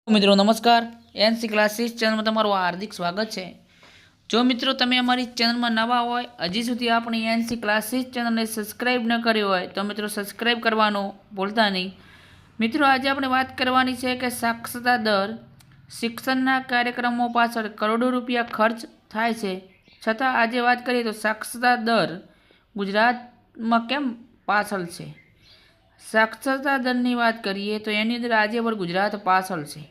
મિત્રો નમસ્કાર, NC classes ચેનલમાં તમારું હાર્દિક સ્વાગત છે। જો મિત્રો તમે અમારી ચેનલમાં નવા હોય, હજી સુધી આપણી એનસી ક્લાસીસ ચેનલને સબસ્ક્રાઇબ ન કરી હોય તો મિત્રો સબસ્ક્રાઇબ કરવાનું ભૂલતા નહીં। મિત્રો આજે આપણે વાત કરવાની છે કે સાક્ષરતા દર શિક્ષણના કાર્યક્રમો પાછળ કરોડો રૂપિયા ખર્ચ થાય છે, છતાં આજે વાત કરીએ તો સાક્ષરતા દર ગુજરાતમાં કેમ પાછળ છે। સાક્ષરતા દરની વાત કરીએ તો એની અંદર આજે પણ ગુજરાત પાછળ છે।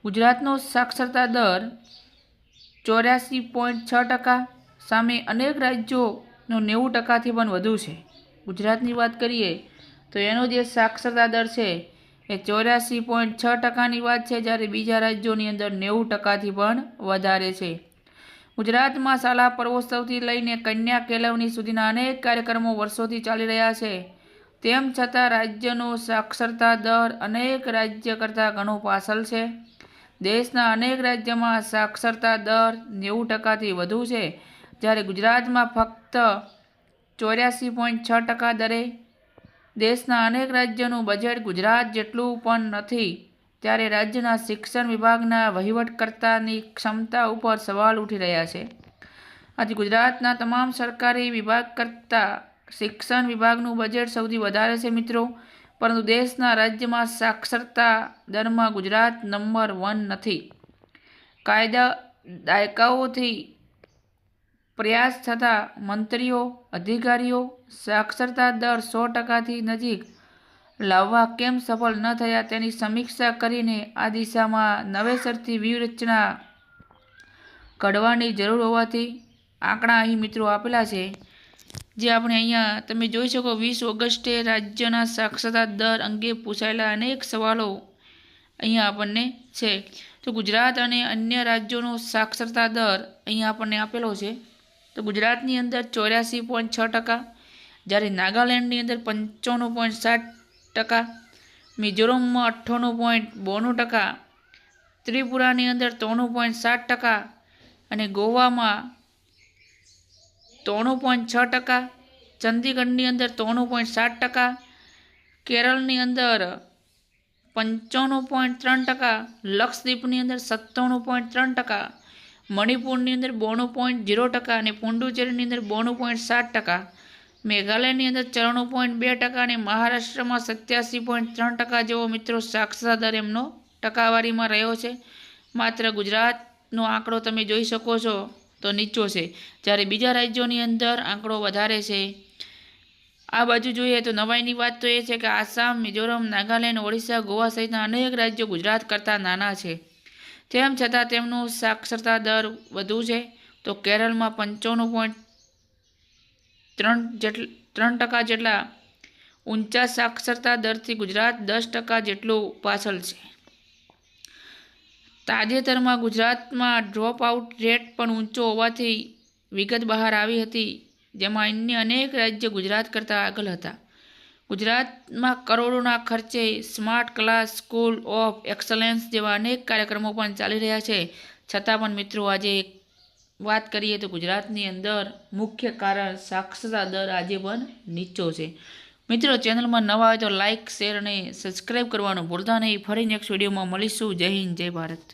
ગુજરાતનો સાક્ષરતા દર 84.6% સામે અનેક રાજ્યોનો 90%થી પણ વધુ છે। ગુજરાતની વાત કરીએ તો એનો જે સાક્ષરતા દર છે એ 84.6%ની વાત છે, જ્યારે બીજા રાજ્યોની અંદર 90%થી પણ વધારે છે। ગુજરાતમાં શાળા પર્વોત્સવથી લઈને કન્યા કેળવણી સુધીના અનેક કાર્યક્રમો વર્ષોથી ચાલી રહ્યા છે। તેમ છતાં રાજ્યનો સાક્ષરતા દર અનેક રાજ્ય કરતાં ઘણો પાછળ છે। દેશના અનેક રાજ્યોમાં સાક્ષરતા દર 90%થી વધુ છે, જ્યારે ગુજરાતમાં ફક્ત 84.6% દરે। દેશના અનેક રાજ્યોનું બજેટ ગુજરાત જેટલું પણ નથી, ત્યારે રાજ્યના શિક્ષણ વિભાગના વહીવટકર્તાની ક્ષમતા ઉપર સવાલ ઉઠી રહ્યા છે। આજે ગુજરાતના તમામ સરકારી વિભાગ કરતાં શિક્ષણ વિભાગનું બજેટ સૌથી વધારે છે મિત્રો, પરંતુ દેશના રાજ્યમાં સાક્ષરતા દરમાં ગુજરાત નંબર 1 નથી। દાયકાઓથી પ્રયાસ છતાં મંત્રીઓ, અધિકારીઓ સાક્ષરતા દર 100%થી નજીક લાવવા કેમ સફળ ન થયા તેની સમીક્ષા કરીને આ દિશામાં નવેસરથી વ્યૂહરચના ઘડવાની જરૂર હોવાથી આંકડા અહીં મિત્રો આપેલા છે, જે આપણે અહીંયા તમે જોઈ શકો। 20 ઓગસ્ટે રાજ્યના સાક્ષરતા દર અંગે પૂછાયેલા અનેક સવાલો અહીંયા આપણને છે। તો ગુજરાત અને અન્ય રાજ્યોનો સાક્ષરતા દર અહીંયા આપણને આપેલો છે। તો ગુજરાતની અંદર 84.6%, જ્યારે નાગાલેન્ડની અંદર 95.7%, મિઝોરમમાં 98.92%, ત્રિપુરાની અંદર 93.7% અને ગોવામાં 93.6%, ચંદીગઢની અંદર 93.7%, કેરળની અંદર 95.3%, લક્ષદ્વીપની અંદર 97.3%, મણિપુરની અંદર 92.0% અને પુડુચેરીની અંદર 92.7%, મેઘાલયની અંદર 94.2% અને મહારાષ્ટ્રમાં 87.3% જેવો મિત્રો સાક્ષરતા દર એમનો ટકાવારીમાં રહ્યો છે। માત્ર ગુજરાતનો આંકડો તમે જોઈ શકો છો તો નીચો છે, જ્યારે બીજા રાજ્યોની અંદર આંકડો વધારે છે। આ બાજુ જોઈએ તો નવાઈની વાત તો એ છે કે આસામ, મિઝોરમ, નાગાલેન્ડ, ઓડિશા, ગોવા સહિતના અનેક રાજ્યો ગુજરાત કરતાં નાના છે, તેમ છતાં તેમનું સાક્ષરતા દર વધુ છે। તો કેરળમાં 95.3% જેટલા ઊંચા સાક્ષરતા દરથી ગુજરાત 10% જેટલું પાછળ છે। તાજેતરમાં ગુજરાતમાં ડ્રોપ આઉટ રેટ પણ ઊંચો હોવાની વિગત બહાર આવી હતી, જેમાં અન્ય અનેક રાજ્ય ગુજરાત કરતાં આગળ હતા। ગુજરાતમાં કરોડોના ખર્ચે smart class, school of excellence જેવા અનેક કાર્યક્રમો પણ ચાલી રહ્યા છે, છતાં પણ મિત્રો આજે વાત કરીએ તો ગુજરાતની અંદર મુખ્ય કારણ સાક્ષરતા દર આજે પણ નીચો છે। મિત્રો ચેનલમાં નવા હોય તો લાઇક, શેર અને સબસ્ક્રાઈબ કરવાનું ભૂલતા નહીં। ફરી નેક્સ્ટ વિડીયોમાં મળીશું। જય હિન્દ, જય ભારત।